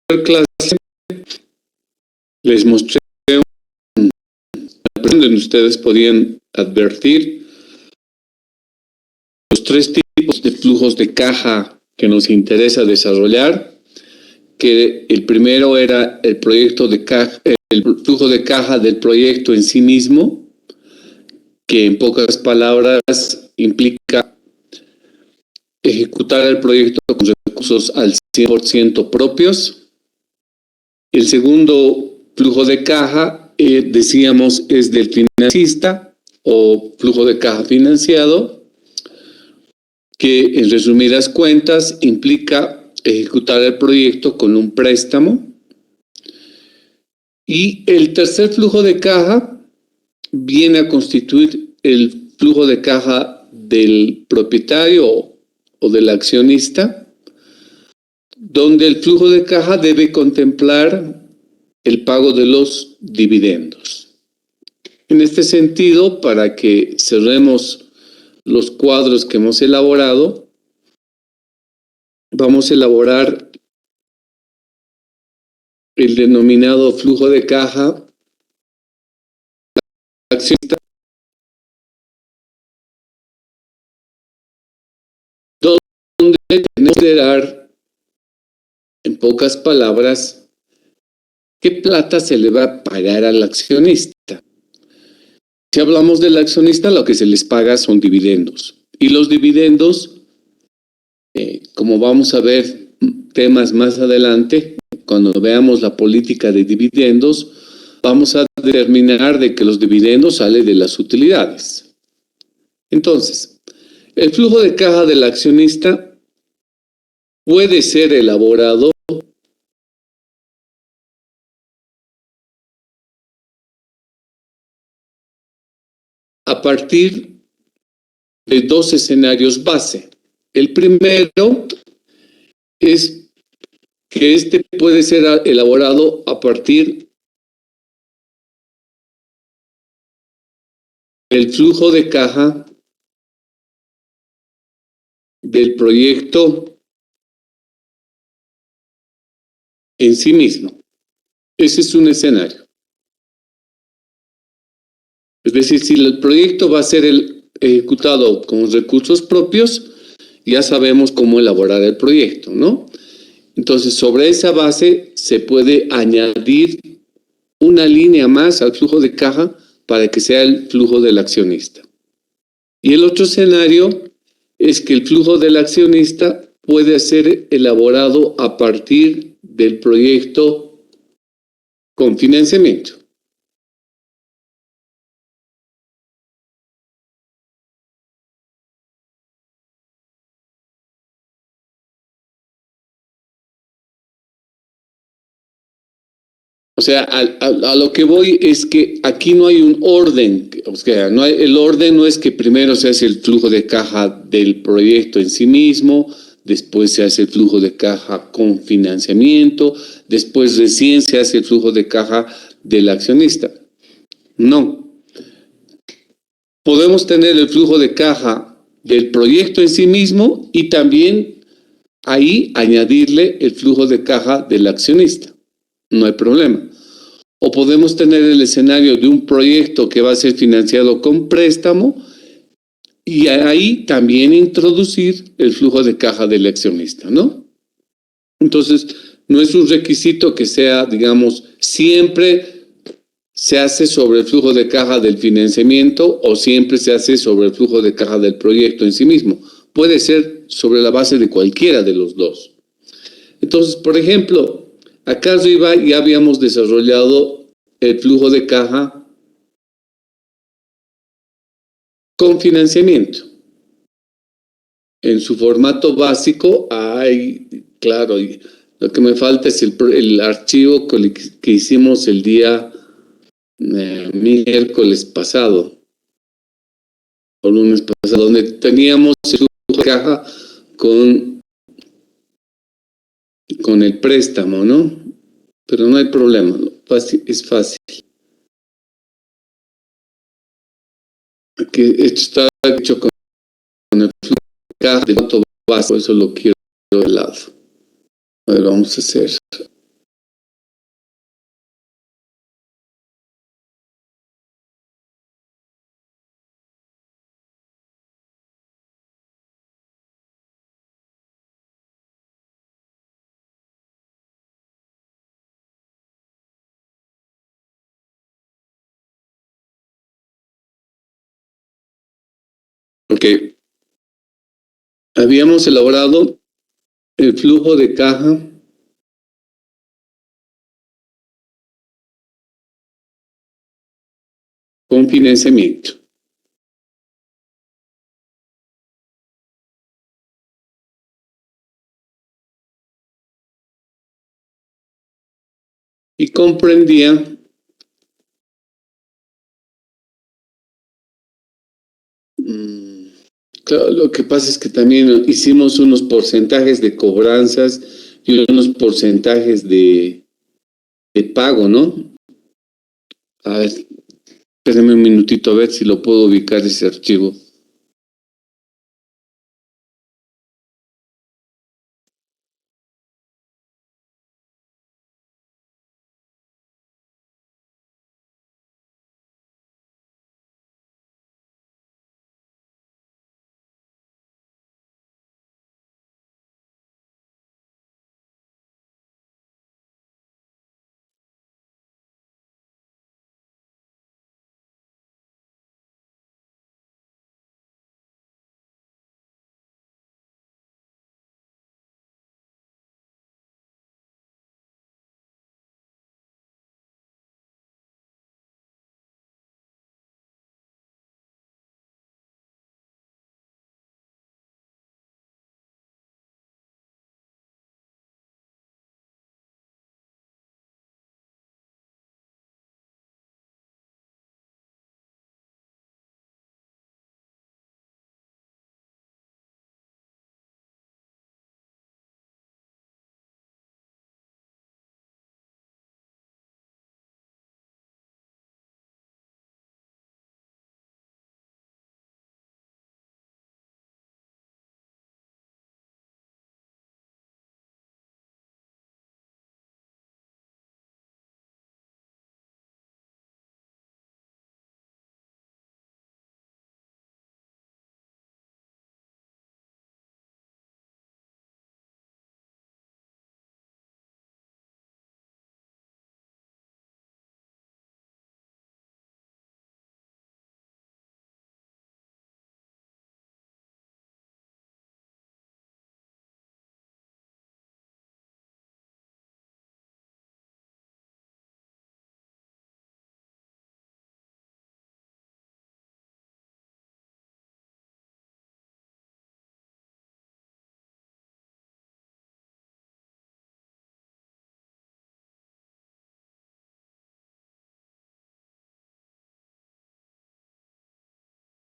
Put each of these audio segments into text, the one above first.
clase les mostré donde ustedes podían advertir los 3 tipos de flujos de caja que nos interesa desarrollar, que el primero era el proyecto de caja, el flujo de caja del proyecto en sí mismo, que en pocas palabras implica ejecutar el proyecto con recursos al 100% propios. El segundo flujo de caja, decíamos, es del financista o flujo de caja financiado, que en resumidas cuentas implica ejecutar el proyecto con un préstamo. Y el tercer flujo de caja viene a constituir el flujo de caja del propietario o del accionista, donde el flujo de caja debe contemplar el pago de los dividendos. En este sentido, para que cerremos los cuadros que hemos elaborado, vamos a elaborar el denominado flujo de caja accionista, donde tenemos que dar, en pocas palabras, qué plata se le va a pagar al accionista. Si hablamos del accionista, lo que se les paga son dividendos. Y los dividendos, como vamos a ver temas más adelante, cuando veamos la política de dividendos, vamos a determinar de que los dividendos salen de las utilidades. Entonces, el flujo de caja del accionista puede ser elaborado a partir de 2 escenarios base. El primero es que este puede ser elaborado a partir del flujo de caja del proyecto en sí mismo. Ese es un escenario. Es decir, si el proyecto va a ser ejecutado con recursos propios, ya sabemos cómo elaborar el proyecto, ¿no? Entonces, sobre esa base se puede añadir una línea más al flujo de caja para que sea el flujo del accionista. Y el otro escenario es que el flujo del accionista puede ser elaborado a partir del proyecto con financiamiento. O sea, a lo que voy es que aquí no hay un orden, o sea, el orden no es que primero se hace el flujo de caja del proyecto en sí mismo, después se hace el flujo de caja con financiamiento, después recién se hace el flujo de caja del accionista. No. Podemos tener el flujo de caja del proyecto en sí mismo y también ahí añadirle el flujo de caja del accionista. No hay problema. O podemos tener el escenario de un proyecto que va a ser financiado con préstamo y ahí también introducir el flujo de caja del accionista, ¿no? Entonces, no es un requisito que sea, digamos, siempre se hace sobre el flujo de caja del financiamiento o siempre se hace sobre el flujo de caja del proyecto en sí mismo. Puede ser sobre la base de cualquiera de los dos. Entonces, por ejemplo, acá arriba ya habíamos desarrollado el flujo de caja con financiamiento. En su formato básico hay, claro, lo que me falta es el archivo que hicimos el día miércoles pasado, o lunes pasado, donde teníamos el flujo de caja con el préstamo, ¿no? Pero no hay problema, es fácil. Aquí esto está hecho con el flujo de caja de formato básico, eso lo quiero de lado. A ver, vamos a hacer Porque habíamos elaborado el flujo de caja con financiamiento. Y comprendía claro, lo que pasa es que también hicimos unos porcentajes de cobranzas y unos porcentajes de pago, ¿no? A ver, espérenme un minutito a ver si lo puedo ubicar ese archivo.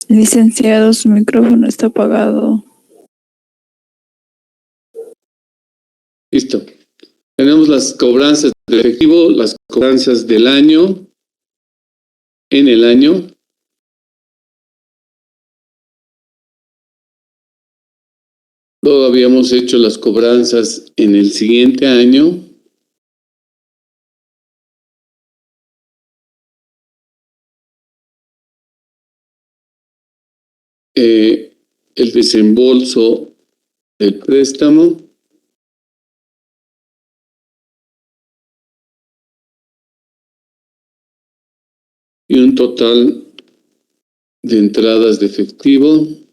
Licenciado, su micrófono está apagado. Listo. Tenemos las cobranzas de efectivo, las cobranzas del año, en el año. Luego habíamos hecho las cobranzas en el siguiente año. El desembolso del préstamo. Y un total de entradas de efectivo.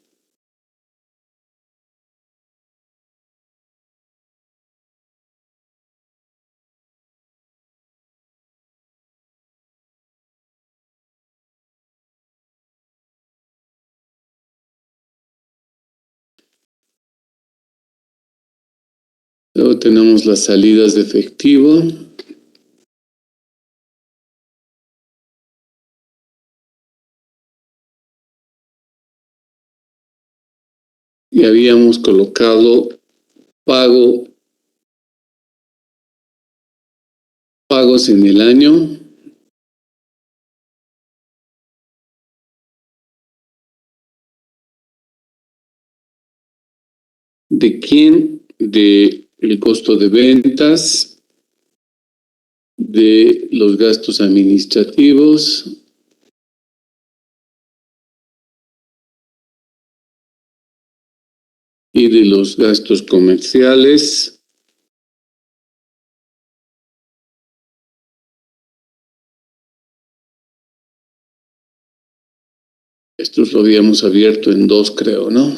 Luego tenemos las salidas de efectivo. Y habíamos colocado pagos en el año. ¿De quién? De el costo de ventas, de los gastos administrativos, y de los gastos comerciales. Esto lo habíamos abierto en 2, creo, ¿no?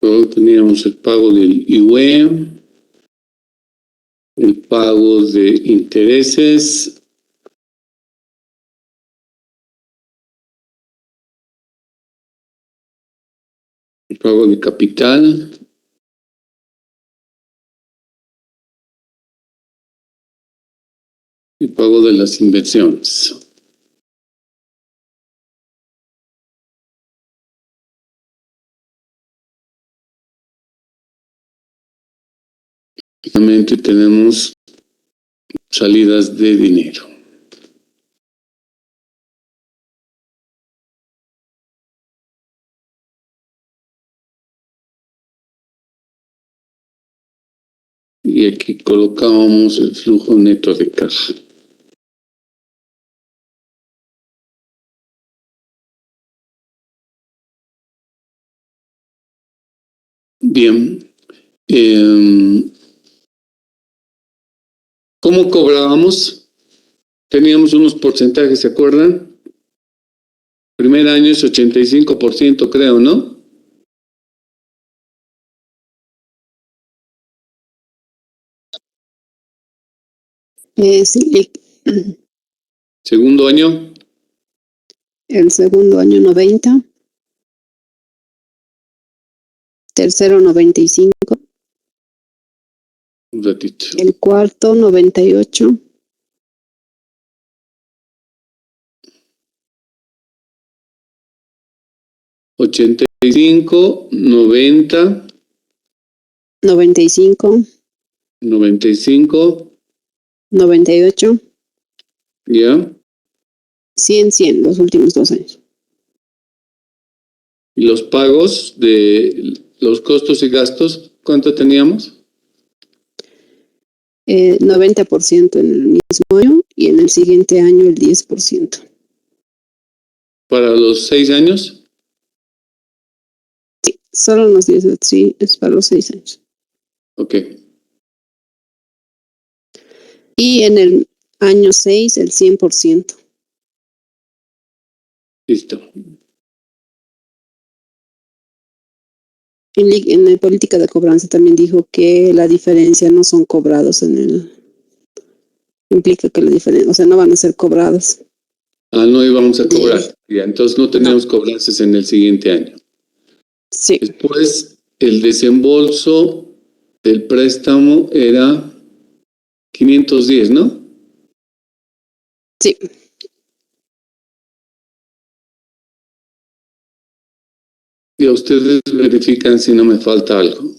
Luego teníamos el pago del IUE, el pago de intereses, el pago de capital, y pago de las inversiones. Finalmente tenemos salidas de dinero. Y aquí colocábamos el flujo neto de caja. Bien. ¿Cómo cobrábamos? Teníamos unos porcentajes, ¿se acuerdan? Primer año es 85%, creo, ¿no? Sí, Segundo año, el segundo año 90, tercero 95, un ratito. el cuarto 98, 85, 90, 95, 95, 98, ¿ya? 100, los últimos 2 años. Y los pagos de los costos y gastos, ¿cuánto teníamos? 90% en el mismo año y en el siguiente año el 10%. Para los 6 años, Solo los 10, sí, es para los 6 años. ok. Y en el año 6 el 100%. Listo. En la política de cobranza también dijo que la diferencia no son cobrados en el... Implica que la diferencia, o sea, no van a ser cobrados. Ah, no íbamos a De- cobrar. Ya, entonces no teníamos cobranzas en el siguiente año. Sí, Después, el desembolso del préstamo era 510, ¿no? sí. Y a ustedes verifican si no me falta algo.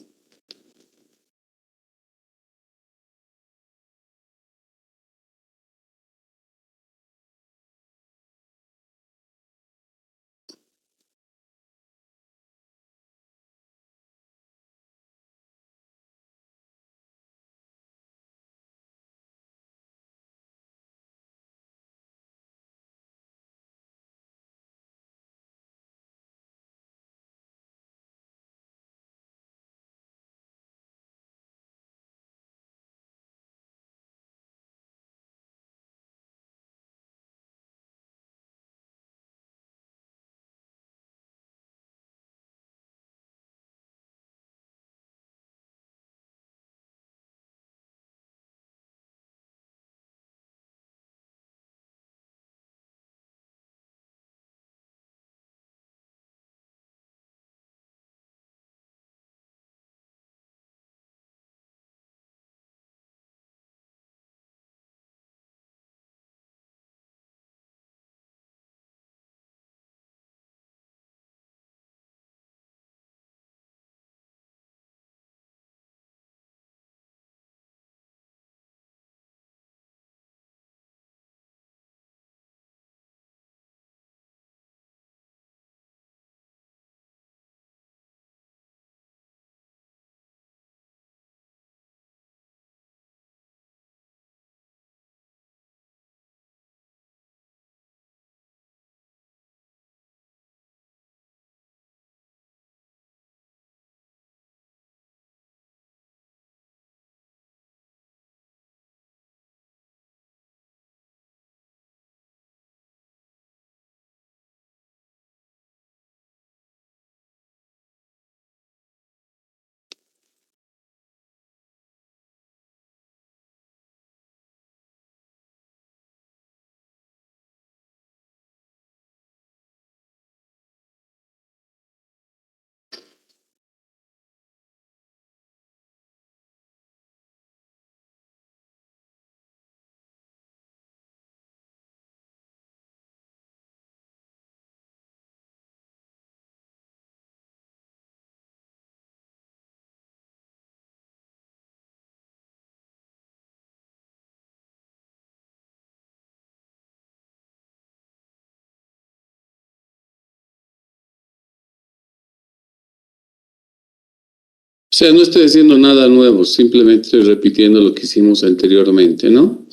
sea, no estoy haciendo nada nuevo, simplemente estoy repitiendo lo que hicimos anteriormente, ¿no?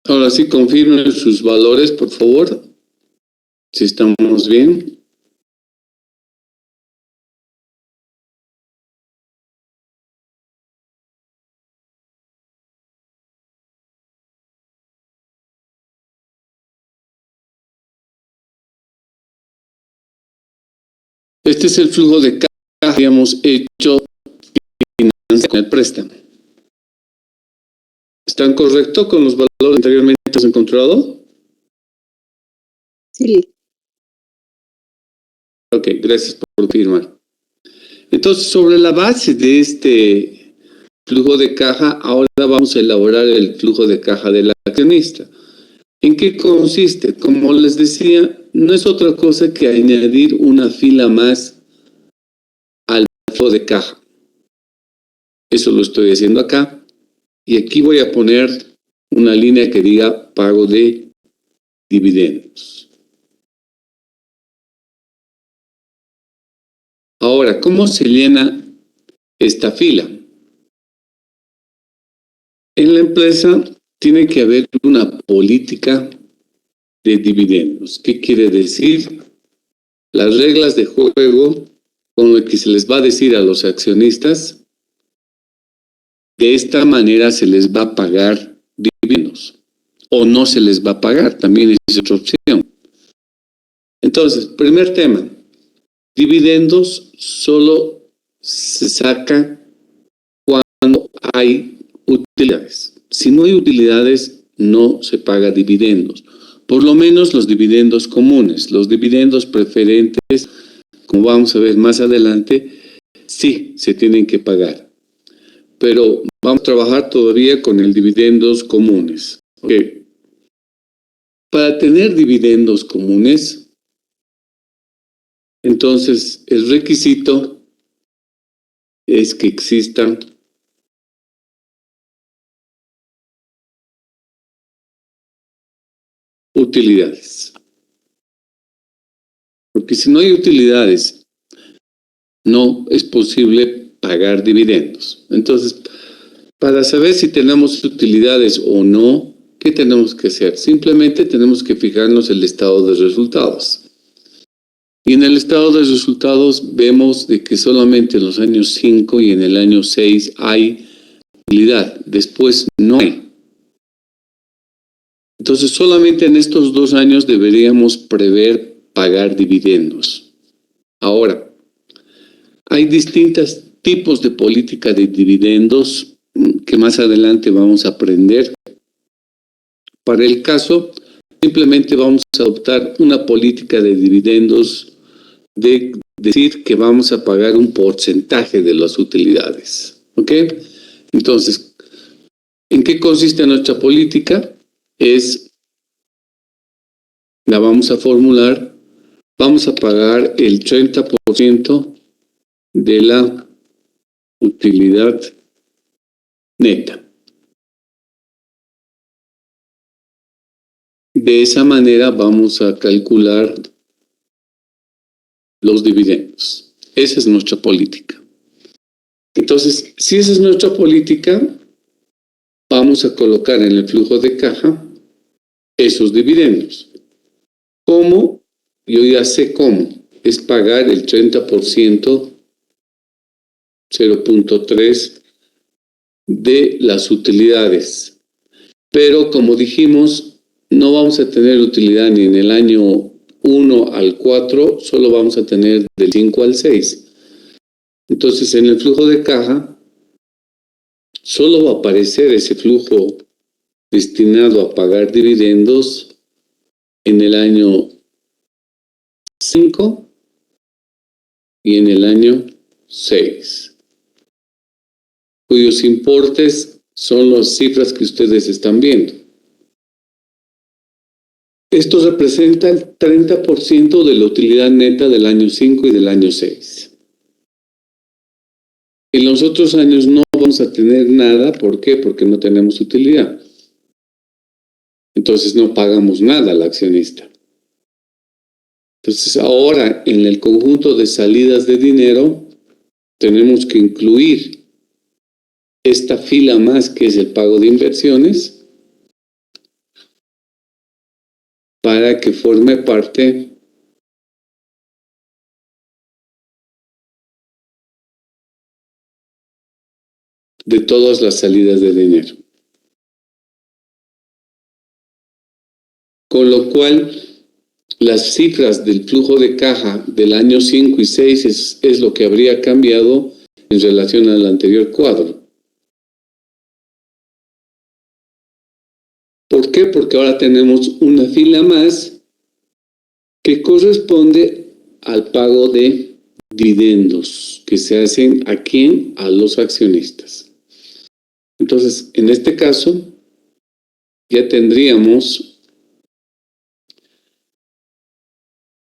Ahora sí, confirmen sus valores, por favor, si estamos bien. Este es el flujo de caja que habíamos hecho con el préstamo. ¿Están correctos con los valores anteriormente encontrado? Sí. Ok, gracias por confirmar. Entonces, sobre la base de este flujo de caja, ahora vamos a elaborar el flujo de caja del accionista. ¿En qué consiste? Como les decía, no es otra cosa que añadir una fila más al flujo de caja. Eso lo estoy haciendo acá. Y aquí voy a poner una línea que diga pago de dividendos. Ahora, ¿cómo se llena esta fila? En la empresa tiene que haber una política de dividendos. ¿Qué quiere decir? Las reglas de juego con lo que se les va a decir a los accionistas, de esta manera se les va a pagar dividendos o no se les va a pagar, también es otra opción. Entonces, primer tema, dividendos solo se saca cuando hay utilidades. Si no hay utilidades, no se paga dividendos. Por lo menos los dividendos comunes, los dividendos preferentes, como vamos a ver más adelante, sí se tienen que pagar. Pero vamos a trabajar todavía con el dividendos comunes. Okay. Para tener dividendos comunes, entonces el requisito es que existan utilidades. Porque si no hay utilidades, no es posible pagar dividendos. Entonces, para saber si tenemos utilidades o no, ¿qué tenemos que hacer? Simplemente tenemos que fijarnos en el estado de resultados. Y en el estado de resultados vemos de que solamente en los años 5 y en el año 6 hay utilidad. Después no hay. Entonces, solamente en estos 2 años deberíamos prever pagar dividendos. Ahora, hay distintos tipos de política de dividendos que más adelante vamos a aprender. Para el caso, simplemente vamos a adoptar una política de dividendos de decir que vamos a pagar un porcentaje de las utilidades. ¿Ok? Entonces, ¿en qué consiste nuestra política? La vamos a formular, vamos a pagar el 30% de la utilidad neta. De esa manera vamos a calcular los dividendos. Esa es nuestra política. Entonces, si esa es nuestra política, vamos a colocar en el flujo de caja esos dividendos. ¿Cómo? Yo ya sé cómo. Es pagar el 30%, 0.3 de las utilidades. Pero como dijimos, no vamos a tener utilidad ni en el año 1 al 4, solo vamos a tener del 5 al 6. Entonces, en el flujo de caja, solo va a aparecer ese flujo destinado a pagar dividendos en el año 5 y en el año 6, cuyos importes son las cifras que ustedes están viendo. Esto representa el 30% de la utilidad neta del año 5 y del año 6. En los otros años no vamos a tener nada. ¿Por qué? Porque no tenemos utilidad. Entonces no pagamos nada al accionista. Entonces ahora en el conjunto de salidas de dinero tenemos que incluir esta fila más que es el pago de inversiones para que forme parte de todas las salidas de dinero. Con lo cual, las cifras del flujo de caja del año 5 y 6 es lo que habría cambiado en relación al anterior cuadro. ¿Por qué? Porque ahora tenemos una fila más que corresponde al pago de dividendos que se hacen ¿a quién? A los accionistas. Entonces, en este caso, ya tendríamos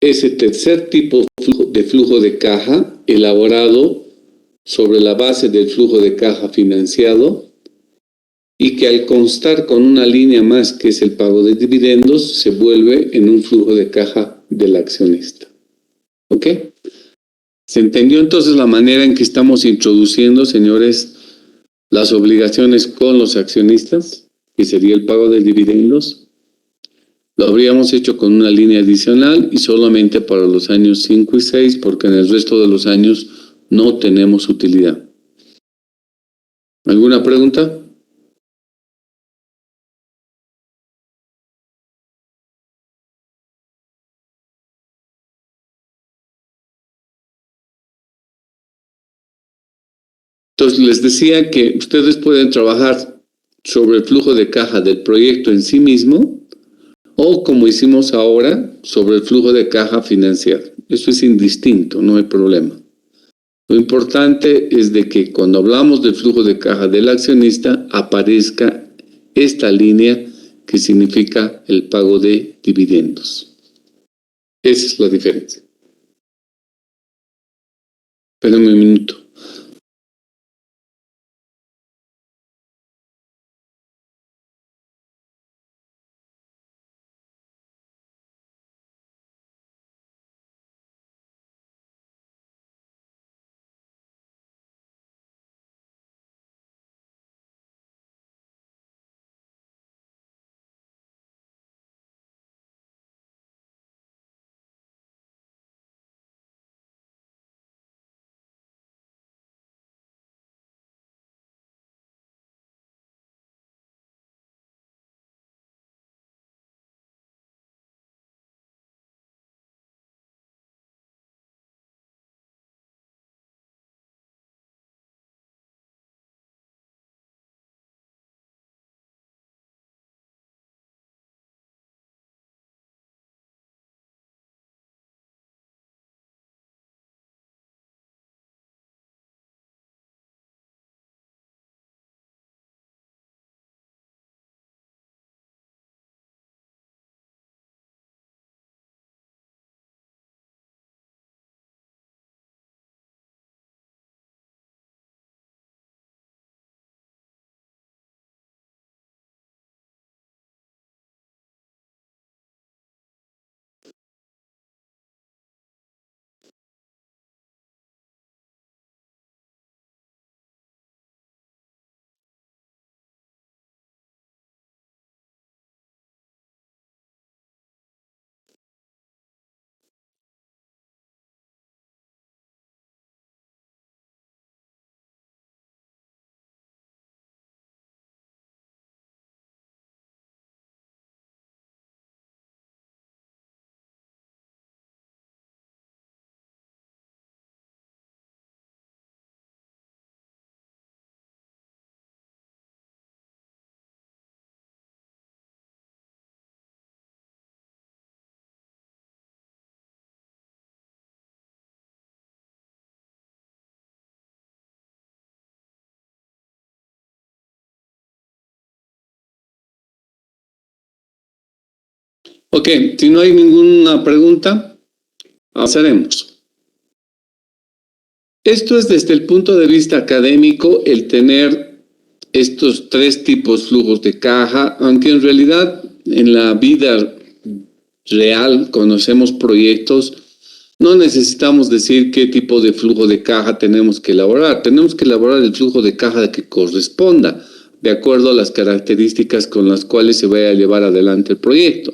ese tercer tipo de flujo de caja elaborado sobre la base del flujo de caja financiado y que al constar con una línea más que es el pago de dividendos se vuelve en un flujo de caja del accionista. ¿Ok? ¿Se entendió entonces la manera en que estamos introduciendo, señores, las obligaciones con los accionistas, que sería el pago de dividendos? Lo habríamos hecho con una línea adicional y solamente para los años 5 y 6, porque en el resto de los años no tenemos utilidad. ¿Alguna pregunta? Entonces les decía que ustedes pueden trabajar sobre el flujo de caja del proyecto en sí mismo o como hicimos ahora, sobre el flujo de caja financiero. Eso es indistinto, no hay problema. Lo importante es de que cuando hablamos del flujo de caja del accionista aparezca esta línea que significa el pago de dividendos. Esa es la diferencia. Espérenme un minuto. Ok, si no hay ninguna pregunta, avanzaremos. Esto es desde el punto de vista académico, el tener estos tres tipos flujos de caja, aunque en realidad en la vida real conocemos proyectos, no necesitamos decir qué tipo de flujo de caja tenemos que elaborar. Tenemos que elaborar el flujo de caja que corresponda, de acuerdo a las características con las cuales se vaya a llevar adelante el proyecto.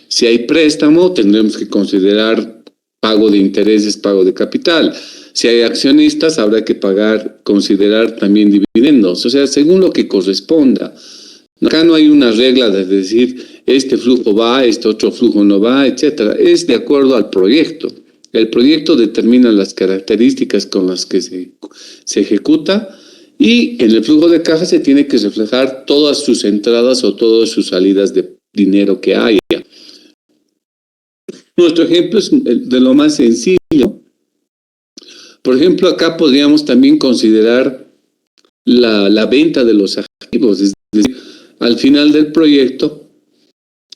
Si hay préstamo, tendremos que considerar pago de intereses, pago de capital. Si hay accionistas, habrá que considerar también dividendos, o sea, según lo que corresponda. Acá no hay una regla de decir, este flujo va, este otro flujo no va, etcétera. Es de acuerdo al proyecto. El proyecto determina las características con las que se ejecuta y en el flujo de caja se tiene que reflejar todas sus entradas o todas sus salidas de dinero que haya. Nuestro ejemplo es de lo más sencillo. Por ejemplo, acá podríamos también considerar la venta de los activos. Es decir, al final del proyecto,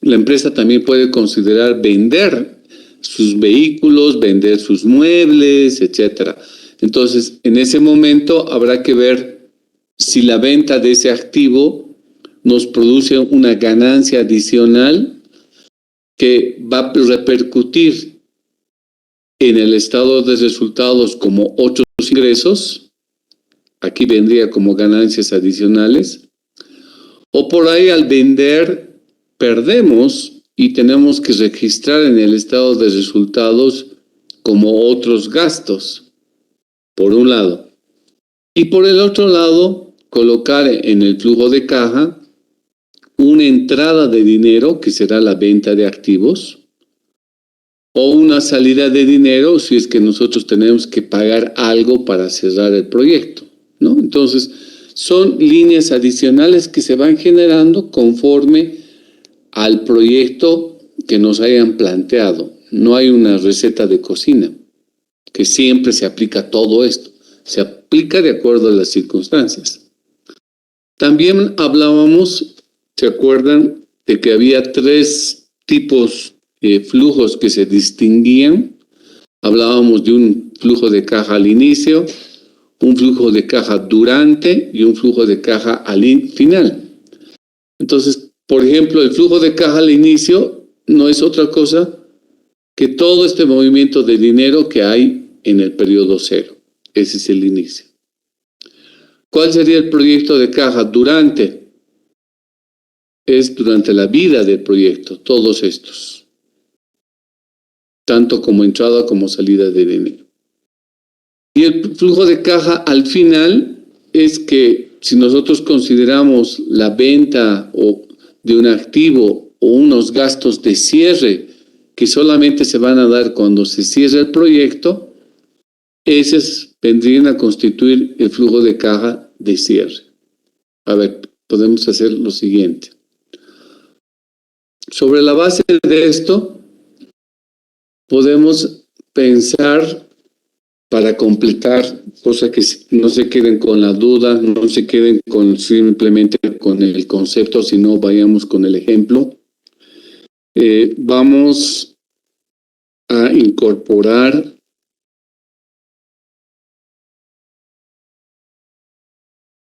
la empresa también puede considerar vender sus vehículos, vender sus muebles, etcétera. Entonces, en ese momento habrá que ver si la venta de ese activo nos produce una ganancia adicional que va a repercutir en el estado de resultados como otros ingresos, aquí vendría como ganancias adicionales, o por ahí al vender perdemos y tenemos que registrar en el estado de resultados como otros gastos, por un lado. Y por el otro lado, colocar en el flujo de caja una entrada de dinero, que será la venta de activos, o una salida de dinero si es que nosotros tenemos que pagar algo para cerrar el proyecto, ¿no? Entonces, son líneas adicionales que se van generando conforme al proyecto que nos hayan planteado. No hay una receta de cocina que siempre se aplica todo esto. Se aplica de acuerdo a las circunstancias. También hablábamos, ¿se acuerdan?, de que había tres tipos flujos que se distinguían. Hablábamos de un flujo de caja al inicio, un flujo de caja durante y un flujo de caja al final. Entonces, por ejemplo, el flujo de caja al inicio no es otra cosa que todo este movimiento de dinero que hay en el periodo cero. Ese es el inicio. ¿Cuál sería el proyecto de caja durante? Es durante la vida del proyecto, todos estos, tanto como entrada como salida de dinero. Y el flujo de caja al final es que si nosotros consideramos la venta de un activo o unos gastos de cierre que solamente se van a dar cuando se cierra el proyecto, esos vendrían a constituir el flujo de caja de cierre. A ver, podemos hacer lo siguiente. Sobre la base de esto, podemos pensar para completar, cosa que no se queden con la duda, no se queden simplemente con el concepto, sino vayamos con el ejemplo. Vamos a incorporar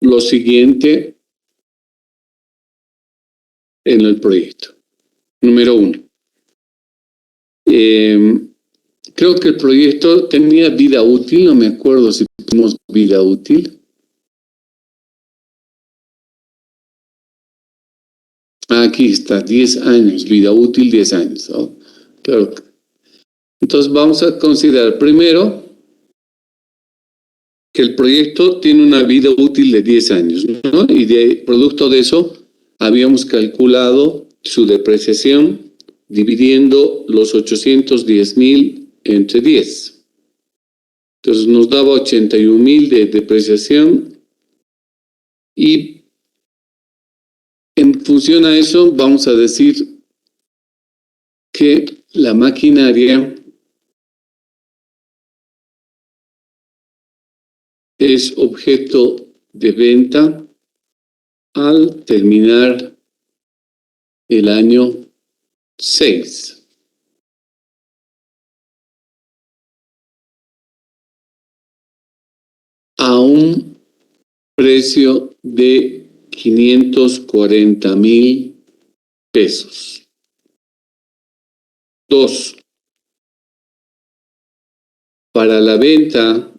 lo siguiente en el proyecto. Número 1. Creo que el proyecto tenía vida útil, no me acuerdo si tuvimos vida útil. Aquí está, 10 años, vida útil 10 años. ¿No? Claro. Entonces vamos a considerar primero que el proyecto tiene una vida útil de 10 años, ¿no? Y producto de eso habíamos calculado su depreciación dividiendo los 810,000 entre 10. Entonces nos daba 81,000 de depreciación y en función a eso vamos a decir que la maquinaria es objeto de venta al terminar el año 6. A un precio de 540,000 pesos. 2. Para la venta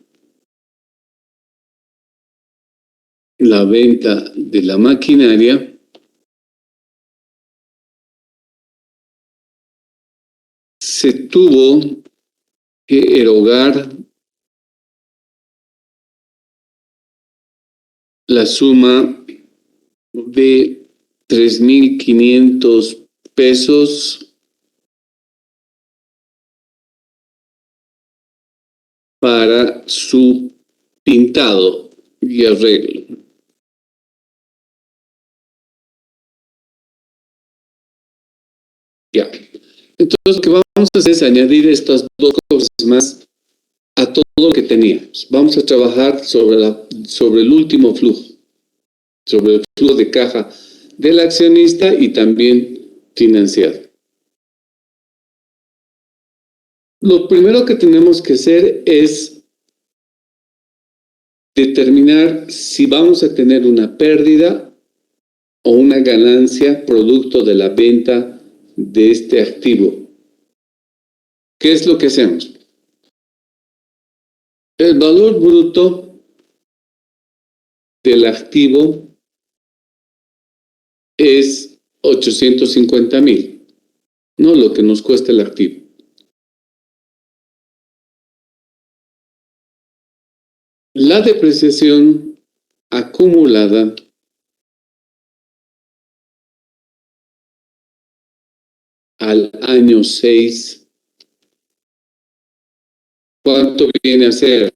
de la maquinaria se tuvo que erogar la suma de 3,500 pesos para su pintado y arreglo. Ya. Entonces, lo que vamos a hacer es añadir estas dos cosas más a todo lo que teníamos. Vamos a trabajar sobre el último flujo, sobre el flujo de caja del accionista y también financiado. Lo primero que tenemos que hacer es determinar si vamos a tener una pérdida o una ganancia producto de la venta de este activo. ¿Qué es lo que hacemos? El valor bruto del activo es 850,000, no lo que nos cuesta el activo. La depreciación acumulada al año 6, ¿cuánto viene a ser?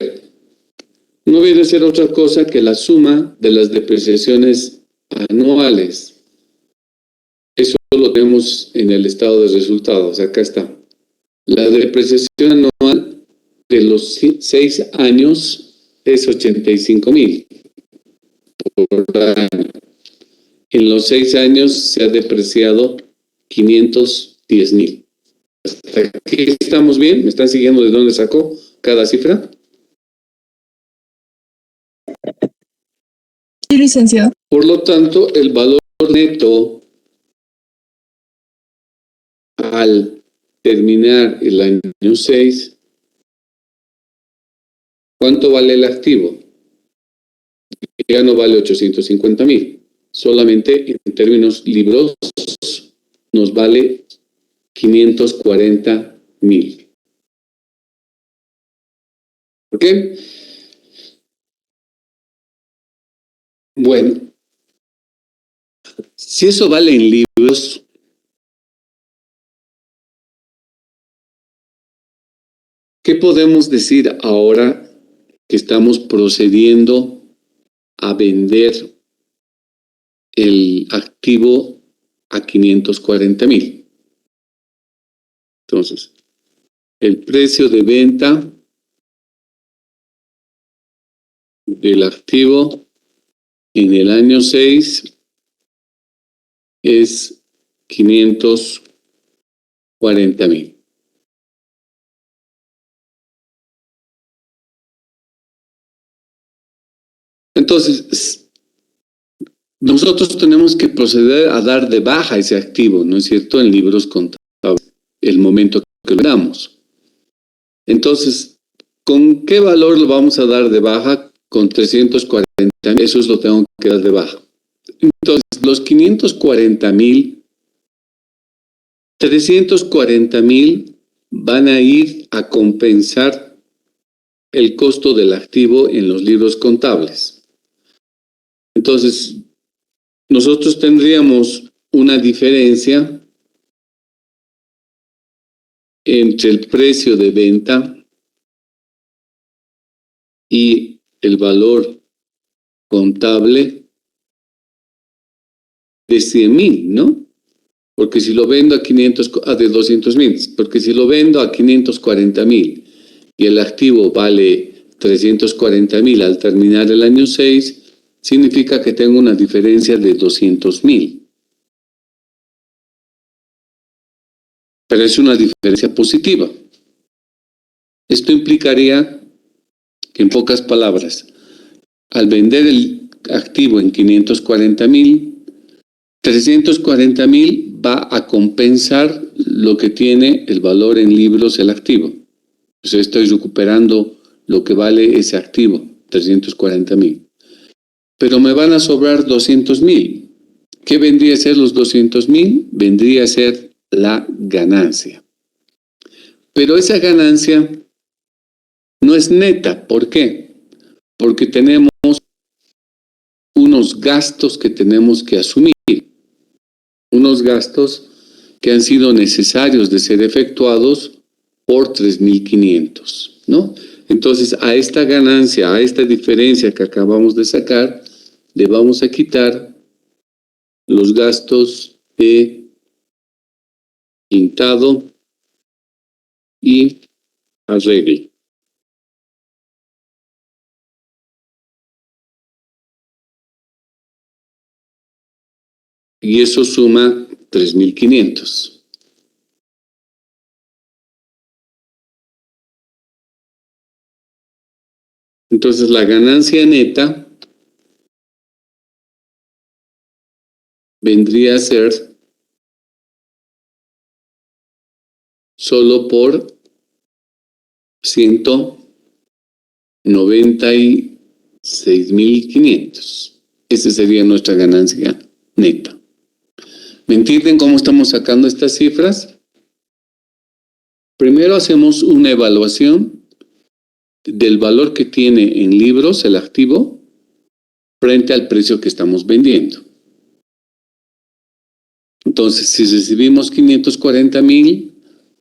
No viene a ser otra cosa que la suma de las depreciaciones anuales. Eso lo tenemos en el estado de resultados. Acá está. La depreciación anual de los 6 años es 85,000 por año. En los 6 años se ha depreciado 510,000. ¿Hasta aquí estamos bien? ¿Me están siguiendo de dónde sacó cada cifra? Sí, licenciado. Por lo tanto, el valor neto al terminar el año 6, ¿cuánto vale el activo? Ya no vale 850,000. Solamente en términos librosos nos vale 540,000. ¿Por qué? Bueno, si eso vale en libros, ¿qué podemos decir ahora que estamos procediendo a vender el activo a 540,000? Entonces, el precio de venta del activo en el año 6 es 540,000. Entonces, nosotros tenemos que proceder a dar de baja ese activo, ¿no es cierto?, en libros contables, el momento que lo damos. Entonces, ¿con qué valor lo vamos a dar de baja? Con 340,000, eso es lo que tengo que dar de baja. Entonces, los 540,000, 340,000 van a ir a compensar el costo del activo en los libros contables. Entonces, nosotros tendríamos una diferencia entre el precio de venta y el valor contable de 100,000, ¿no? Porque si lo vendo a 200,000, porque si lo vendo a 540,000 y el activo vale 340,000 al terminar el año 6, significa que tengo una diferencia de 200,000. pero es una diferencia positiva. Esto implicaría que, en pocas palabras, al vender el activo en 540,000, 340,000 va a compensar lo que tiene el valor en libros el activo. O sea, estoy recuperando lo que vale ese activo, 340,000. Pero me van a sobrar 200,000. ¿Qué vendría a ser los 200,000? Vendría a ser la ganancia. Pero esa ganancia no es neta. ¿Por qué? Porque tenemos unos gastos que tenemos que asumir. Unos gastos que han sido necesarios de ser efectuados por 3,500, ¿no? Entonces, a esta ganancia, a esta diferencia que acabamos de sacar, le vamos a quitar los gastos de pintado y arreglo. Y eso suma 3,500. Entonces, la ganancia neta vendría a ser solo por 196,500. Esa sería nuestra ganancia neta. ¿Me entienden cómo estamos sacando estas cifras? Primero hacemos una evaluación del valor que tiene en libros el activo frente al precio que estamos vendiendo. Entonces, si recibimos 540,000,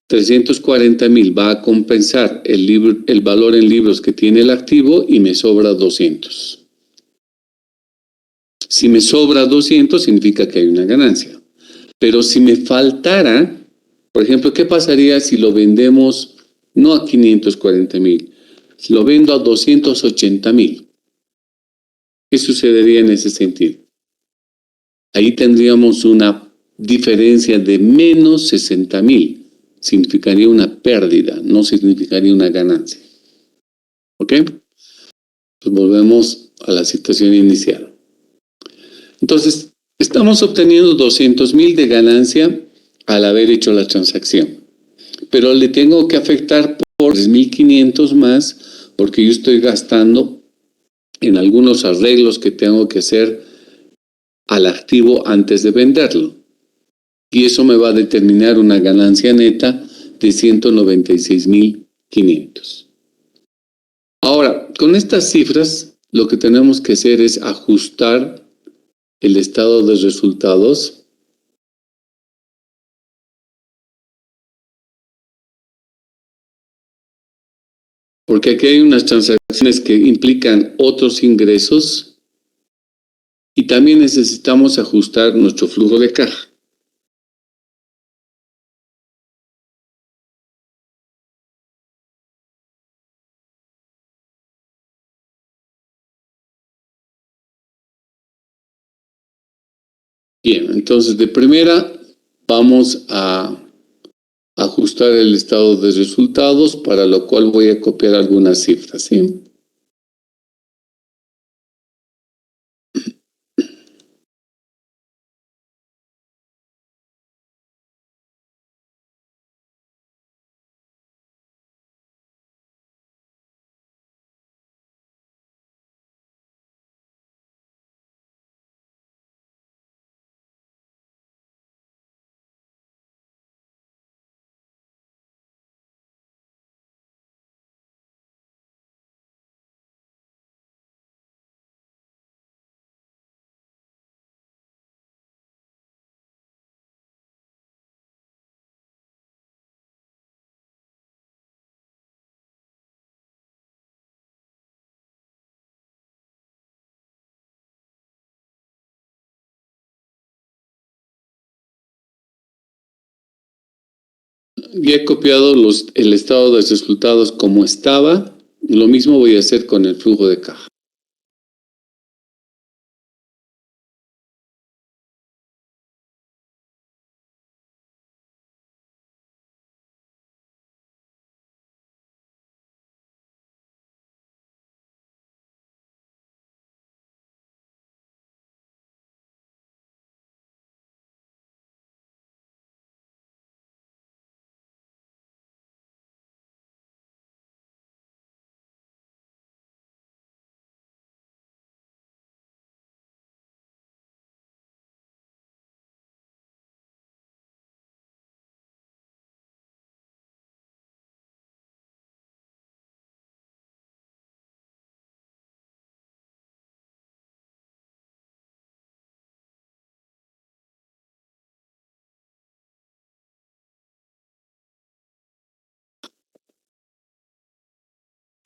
340,000 va a compensar el valor en libros que tiene el activo y me sobra 200. Si me sobra 200 significa que hay una ganancia. Pero si me faltara, por ejemplo, ¿qué pasaría si lo vendemos no a 540,000? Si lo vendo a 280,000. ¿Qué sucedería en ese sentido? Ahí tendríamos una diferencia de menos 60,000. Significaría una pérdida, no significaría una ganancia. ¿Ok? Pues volvemos a la situación inicial. Entonces, estamos obteniendo 200,000 de ganancia al haber hecho la transacción. Pero le tengo que afectar por 3,500 más porque yo estoy gastando en algunos arreglos que tengo que hacer al activo antes de venderlo. Y eso me va a determinar una ganancia neta de 196,500. Ahora, con estas cifras, lo que tenemos que hacer es ajustar el estado de resultados porque aquí hay unas transacciones que implican otros ingresos y también necesitamos ajustar nuestro flujo de caja. Bien, entonces de primera vamos a ajustar el estado de resultados, para lo cual voy a copiar algunas cifras, ¿sí? Ya he copiado el estado de resultados como estaba. Lo mismo voy a hacer con el flujo de caja.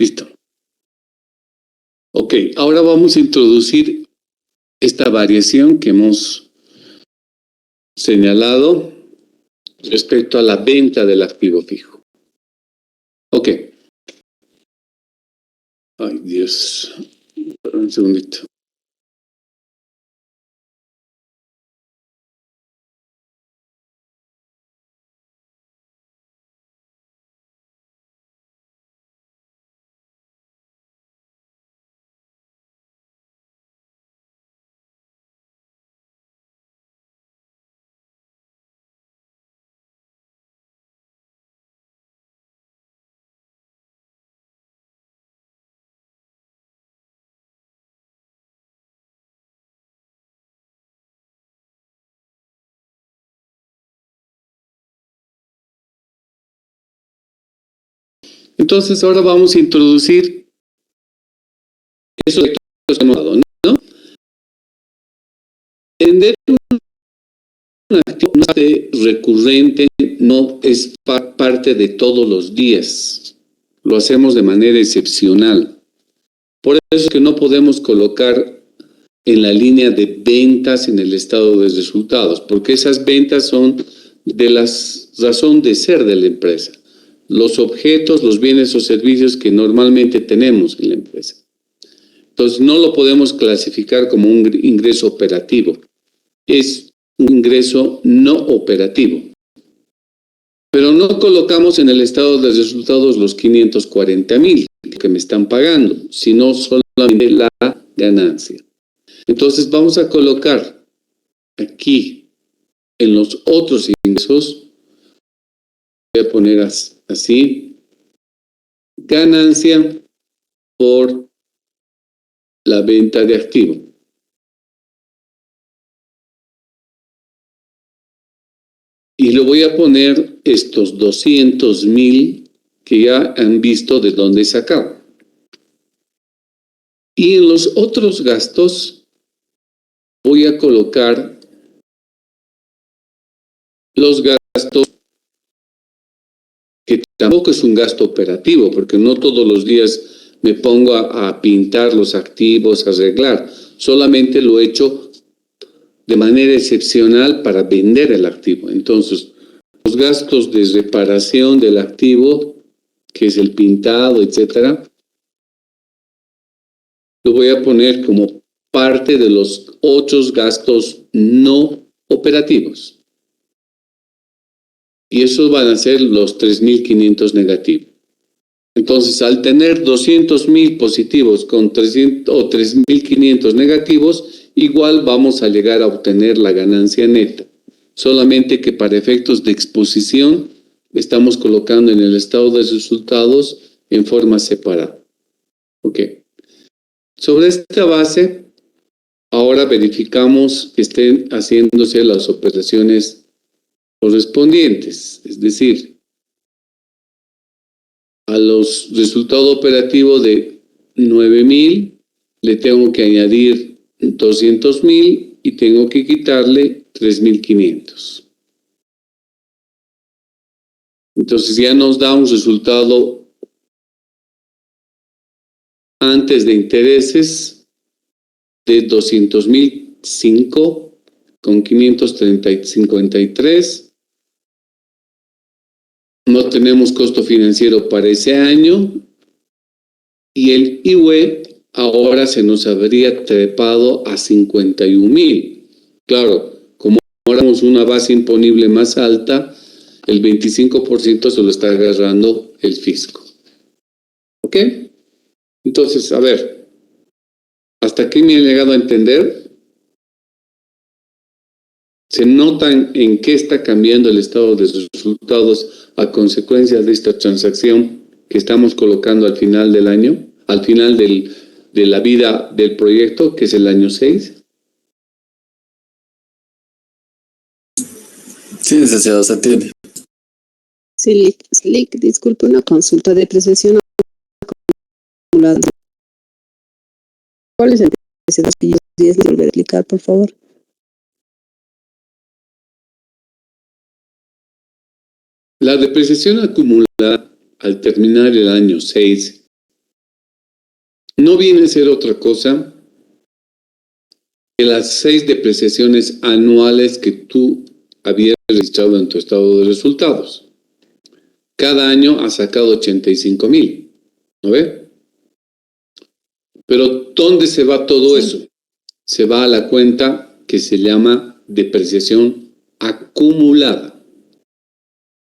Listo. Ok, ahora vamos a introducir esta variación que hemos señalado respecto a la venta del activo fijo. Ok. Ay, Dios. Un segundito. Entonces ahora vamos a introducir eso que hemos dado, ¿no? Vender un activo recurrente no es parte de todos los días. Lo hacemos de manera excepcional. Por eso es que no podemos colocar en la línea de ventas en el estado de resultados, porque esas ventas son de la razón de ser de la empresa. Los objetos, los bienes o servicios que normalmente tenemos en la empresa. Entonces no lo podemos clasificar como un ingreso operativo. Es un ingreso no operativo. Pero no colocamos en el estado de resultados los 540,000 que me están pagando, sino solamente la ganancia. Entonces vamos a colocar aquí en los otros ingresos, voy a poner así, ganancia por la venta de activo. Y le voy a poner estos 200,000 que ya han visto de dónde he sacado. Y en los otros gastos voy a colocar los gastos que tampoco es un gasto operativo, porque no todos los días me pongo a pintar los activos, a arreglar. Solamente lo he hecho de manera excepcional para vender el activo. Entonces, los gastos de reparación del activo, que es el pintado, etcétera, lo voy a poner como parte de los otros gastos no operativos. Y esos van a ser los 3,500 negativos. Entonces, al tener 200,000 positivos con 300 o 3,500 negativos, igual vamos a llegar a obtener la ganancia neta. Solamente que para efectos de exposición estamos colocando en el estado de resultados en forma separada. Ok. Sobre esta base, ahora verificamos que estén haciéndose las operaciones correspondientes, es decir, a los resultados operativos de 9,000 le tengo que añadir 200,000 y tengo que quitarle 3,500. Entonces ya nos da un resultado antes de intereses de 200,005 con 553. No tenemos costo financiero para ese año y el IUE ahora se nos habría trepado a 51,000. Claro, como ahora tenemos una base imponible más alta, el 25% se lo está agarrando el fisco. ¿Ok? Entonces, a ver, hasta aquí me he llegado a entender. Se notan en qué está cambiando el estado de resultados a consecuencia de esta transacción que estamos colocando al final del año, al final de la vida del proyecto, que es el año 6. Sí, licenciado, se entiende. Sí, Lick, disculpe, una consulta. Depreciación acumulada. ¿Cuál es el precio de los pillos? ¿Podrías volver a explicar, por favor? La depreciación acumulada al terminar el año 6 no viene a ser otra cosa que las 6 depreciaciones anuales que tú habías registrado en tu estado de resultados. Cada año has sacado 85,000, ¿no ve? Pero ¿dónde se va todo eso? Se va a la cuenta que se llama depreciación acumulada.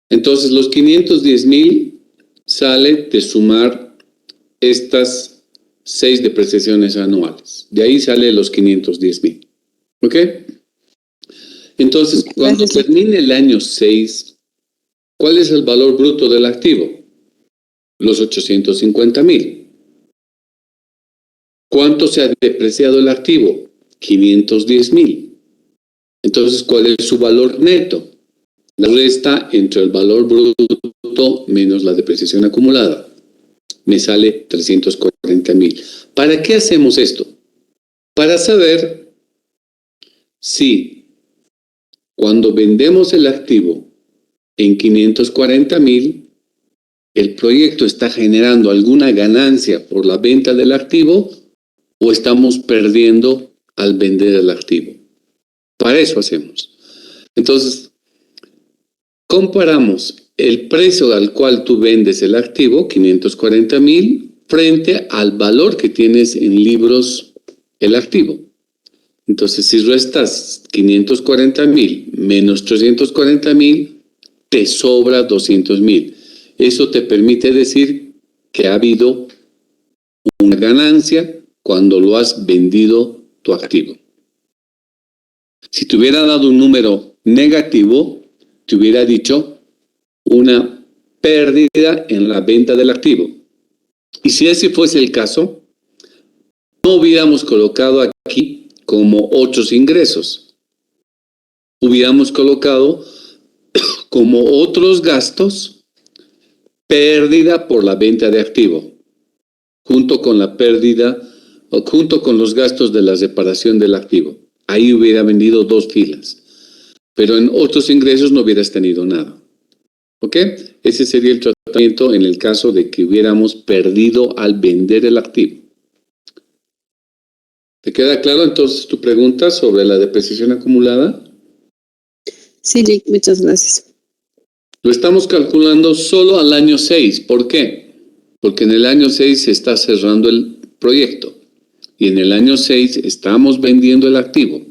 Entonces, los 510,000 sale de sumar estas 6 depreciaciones anuales. De ahí sale los 510,000. ¿Ok? Entonces, cuando termine el año 6, ¿cuál es el valor bruto del activo? Los 850,000. ¿Cuánto se ha depreciado el activo? 510,000. Entonces, ¿cuál es su valor neto? La resta entre el valor bruto menos la depreciación acumulada. Me sale 340,000. ¿Para qué hacemos esto? Para saber si cuando vendemos el activo en 540,000, el proyecto está generando alguna ganancia por la venta del activo o estamos perdiendo al vender el activo. Para eso hacemos. Entonces, comparamos el precio al cual tú vendes el activo, 540,000, frente al valor que tienes en libros el activo. Entonces, si restas 540,000 menos 340,000, te sobra 200,000. Eso te permite decir que ha habido una ganancia cuando lo has vendido tu activo. Si te hubiera dado un número negativo, te hubiera dicho una pérdida en la venta del activo. Y si ese fuese el caso, no hubiéramos colocado aquí como otros ingresos. Hubiéramos colocado como otros gastos pérdida por la venta de activo, junto con la pérdida o junto con los gastos de la reparación del activo. Ahí hubiera vendido 2 filas, pero en otros ingresos no hubieras tenido nada. ¿Ok? Ese sería el tratamiento en el caso de que hubiéramos perdido al vender el activo. ¿Te queda claro entonces tu pregunta sobre la depreciación acumulada? Sí, Lick, muchas gracias. Lo estamos calculando solo al año 6. ¿Por qué? Porque en el año 6 se está cerrando el proyecto y en el año 6 estamos vendiendo el activo.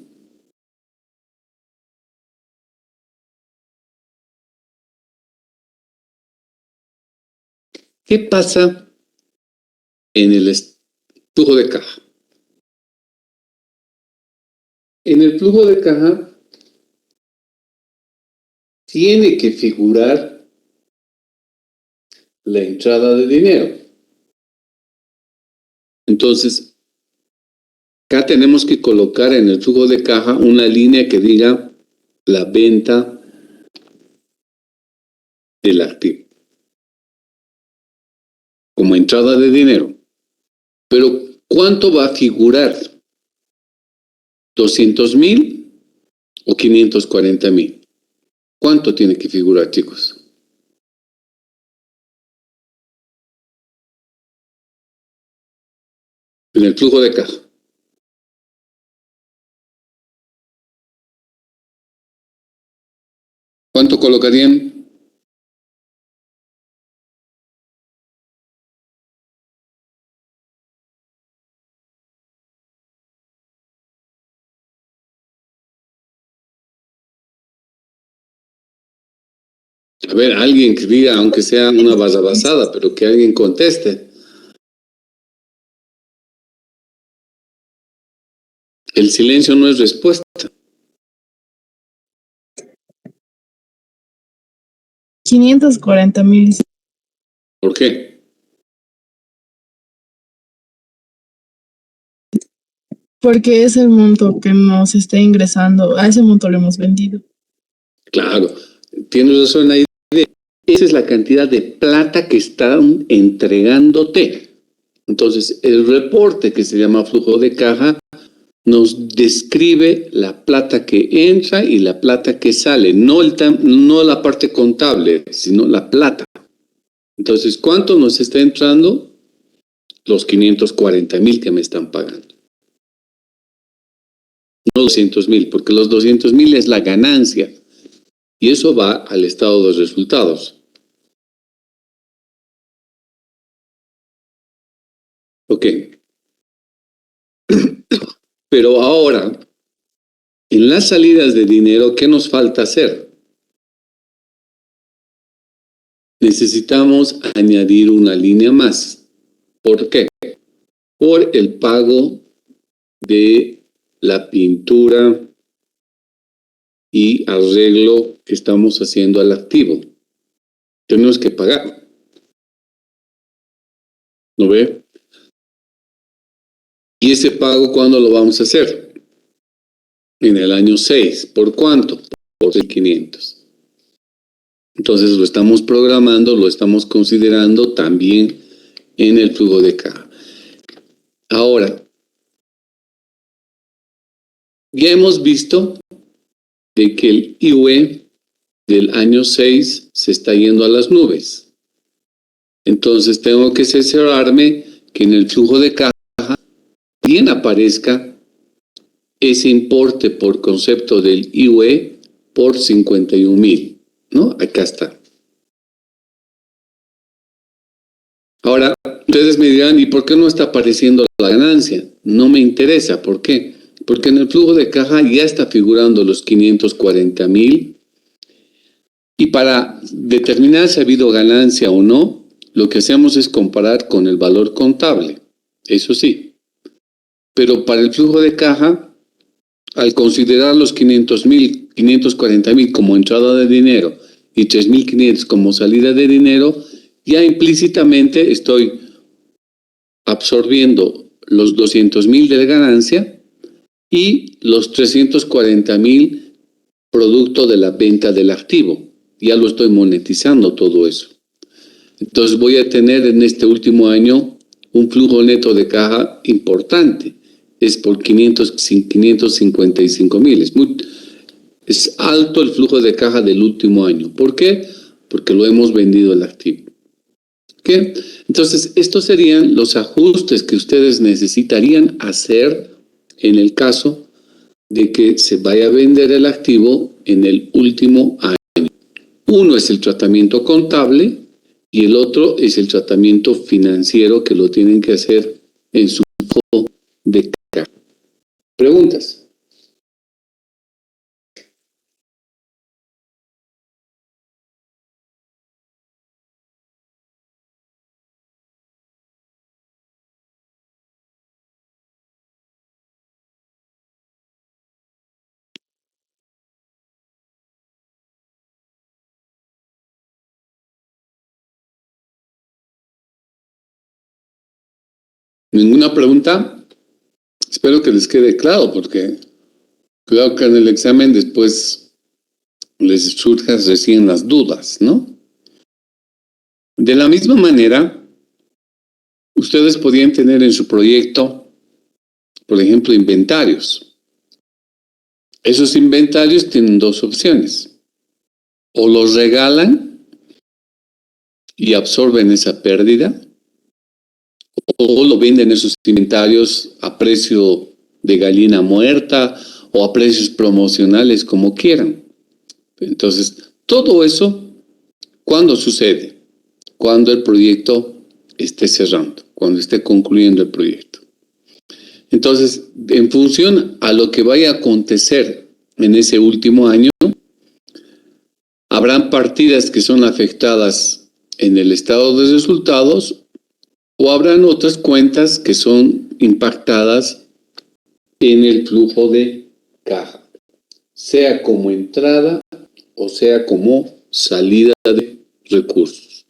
¿Qué pasa en el flujo de caja? En el flujo de caja tiene que figurar la entrada de dinero. Entonces, acá tenemos que colocar en el flujo de caja una línea que diga la venta del activo como entrada de dinero. Pero, ¿cuánto va a figurar? ¿200,000 o 540,000? ¿Cuánto tiene que figurar, chicos? En el flujo de caja. ¿Cuánto colocarían? A ver, alguien que diga, aunque sea una basada, pero que alguien conteste. El silencio no es respuesta. 540,000. ¿Por qué? Porque es el monto que nos está ingresando. A ese monto lo hemos vendido. Claro, tienes razón ahí. Esa es la cantidad de plata que están entregándote. Entonces, el reporte que se llama flujo de caja nos describe la plata que entra y la plata que sale, no la parte contable, sino la plata. Entonces, ¿cuánto nos está entrando? los 540,000 que me están pagando. No 200,000, porque los 200,000 es la ganancia y eso va al estado de resultados. Ok. Pero ahora, en las salidas de dinero, ¿qué nos falta hacer? Necesitamos añadir una línea más. ¿Por qué? Por el pago de la pintura y arreglo que estamos haciendo al activo. Tenemos que pagar. ¿No ve? ¿Y ese pago cuándo lo vamos a hacer? En el año 6. ¿Por cuánto? Por 1,500. Entonces lo estamos programando, lo estamos considerando también en el flujo de caja. Ahora, ya hemos visto de que el IUE del año 6 se está yendo a las nubes. Entonces tengo que cerciorarme que en el flujo de caja bien aparezca ese importe por concepto del IUE por 51,000, ¿no? Acá está. Ahora, ustedes me dirán, ¿y por qué no está apareciendo la ganancia? No me interesa, ¿por qué? Porque en el flujo de caja ya está figurando los 540,000 y para determinar si ha habido ganancia o no, lo que hacemos es comparar con el valor contable, eso sí. Pero para el flujo de caja, al considerar los 500,000, 540,000 como entrada de dinero y 3,500 como salida de dinero, ya implícitamente estoy absorbiendo los 200,000 de ganancia y los 340,000 producto de la venta del activo. Ya lo estoy monetizando todo eso. Entonces voy a tener en este último año un flujo neto de caja importante. Es por 555,000. Es alto el flujo de caja del último año. ¿Por qué? Porque lo hemos vendido el activo. ¿Qué? Entonces, estos serían los ajustes que ustedes necesitarían hacer en el caso de que se vaya a vender el activo en el último año. Uno es el tratamiento contable y el otro es el tratamiento financiero que lo tienen que hacer en su flujo de caja. ¿Preguntas? ¿Ninguna pregunta? Espero que les quede claro, porque cuidado que en el examen después les surjan recién las dudas, ¿no? De la misma manera, ustedes podían tener en su proyecto, por ejemplo, inventarios. Esos inventarios tienen dos opciones. O los regalan y absorben esa pérdida, o lo venden esos inventarios a precio de gallina muerta o a precios promocionales, como quieran. Entonces, todo eso, ¿cuándo sucede? Cuando el proyecto esté cerrando, cuando esté concluyendo el proyecto. Entonces, en función a lo que vaya a acontecer en ese último año, habrán partidas que son afectadas en el estado de resultados o habrán otras cuentas que son impactadas en el flujo de caja, sea como entrada o sea como salida de recursos.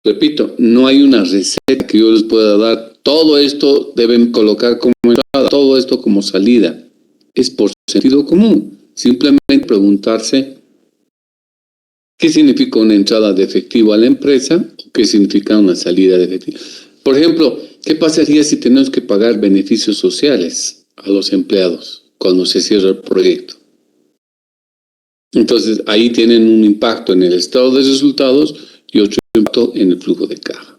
Repito, no hay una receta que yo les pueda dar. Todo esto deben colocar como entrada, todo esto como salida. Es por sentido común. Simplemente preguntarse qué significa una entrada de efectivo a la empresa o qué significa una salida de efectivo. Por ejemplo, ¿qué pasaría si tenemos que pagar beneficios sociales a los empleados cuando se cierra el proyecto? Entonces, ahí tienen un impacto en el estado de resultados y otro impacto en el flujo de caja.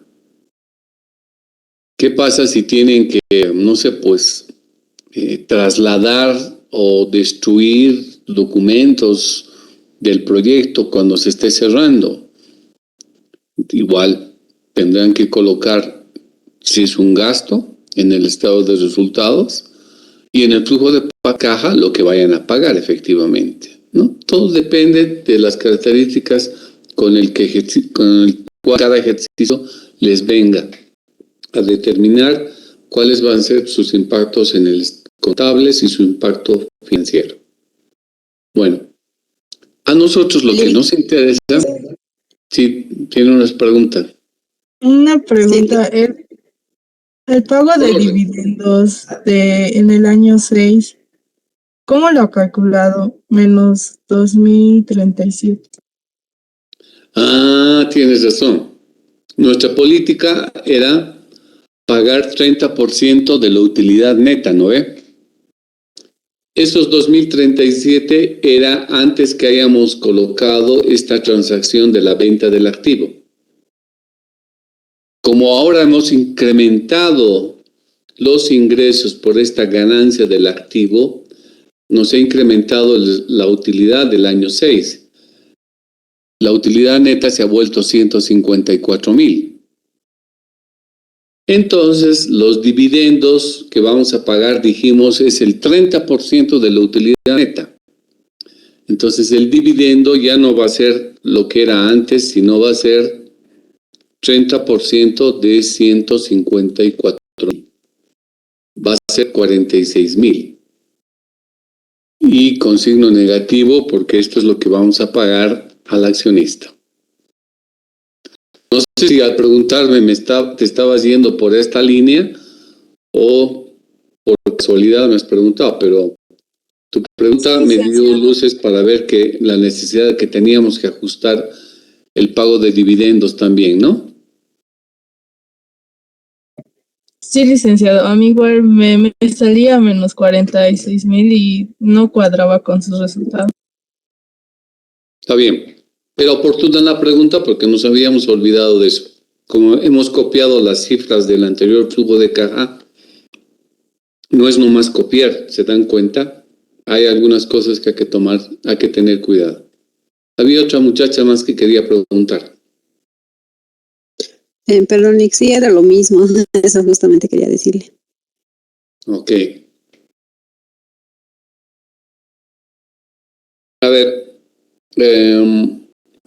¿Qué pasa si tienen que, no sé, pues, trasladar o destruir documentos del proyecto cuando se esté cerrando? Igual tendrán que colocar, si es un gasto, en el estado de resultados y en el flujo de caja lo que vayan a pagar efectivamente, ¿no? Todo depende de las características con el cual cada ejercicio les venga a determinar cuáles van a ser sus impactos en el contables y su impacto financiero. Bueno, a nosotros lo que nos interesa, sí, tiene unas preguntas. Una pregunta, el pago de dividendos en el año 6, ¿cómo lo ha calculado? Menos 2037. Ah, tienes razón. Nuestra política era pagar 30% de la utilidad neta, ¿no ve? Esos 2037 era antes que hayamos colocado esta transacción de la venta del activo. Como ahora hemos incrementado los ingresos por esta ganancia del activo, nos ha incrementado la utilidad del año 6. La utilidad neta se ha vuelto 154,000. Entonces, los dividendos que vamos a pagar, dijimos, es el 30% de la utilidad neta. Entonces, el dividendo ya no va a ser lo que era antes, sino va a ser 30% de 154,000. Va a ser 46,000. Y con signo negativo, porque esto es lo que vamos a pagar al accionista. No sé si al preguntarme te estabas yendo por esta línea o por casualidad me has preguntado, pero tu pregunta me dio luces para ver que la necesidad que teníamos que ajustar el pago de dividendos también, ¿no? Sí, licenciado. A mí igual me salía menos 46,000 y no cuadraba con sus resultados. Está bien, pero oportuna la pregunta porque nos habíamos olvidado de eso. Como hemos copiado las cifras del anterior flujo de caja, no es nomás copiar, ¿se dan cuenta? Hay algunas cosas que hay que tener cuidado. Había otra muchacha más que quería preguntar. Perdón, Nick, sí era lo mismo. Eso justamente quería decirle. Ok. A ver,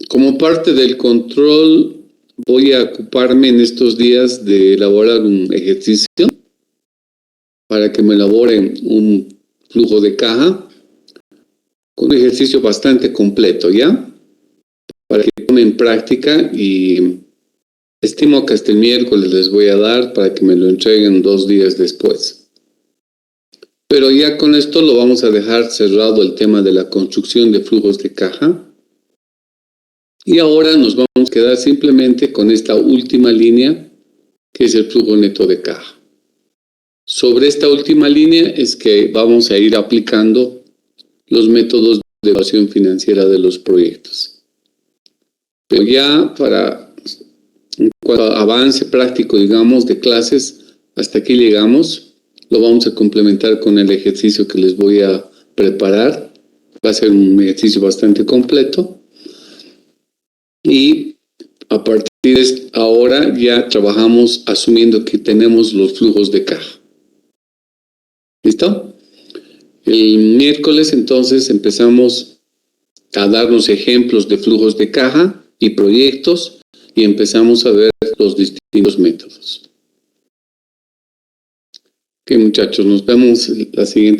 como parte del control, voy a ocuparme en estos días de elaborar un ejercicio para que me elaboren un flujo de caja con un ejercicio bastante completo, ¿ya? Para que tomen en práctica y estimo que hasta el miércoles les voy a dar para que me lo entreguen 2 días después. Pero ya con esto lo vamos a dejar cerrado el tema de la construcción de flujos de caja. Y ahora nos vamos a quedar simplemente con esta última línea, que es el flujo neto de caja. Sobre esta última línea es que vamos a ir aplicando los métodos de evaluación financiera de los proyectos. Pero ya en cuanto a avance práctico, digamos, de clases, hasta aquí llegamos. Lo vamos a complementar con el ejercicio que les voy a preparar. Va a ser un ejercicio bastante completo. Y a partir de ahora ya trabajamos asumiendo que tenemos los flujos de caja. ¿Listo? El miércoles entonces empezamos a darnos ejemplos de flujos de caja y proyectos y empezamos a ver los distintos métodos. Ok, muchachos, nos vemos la siguiente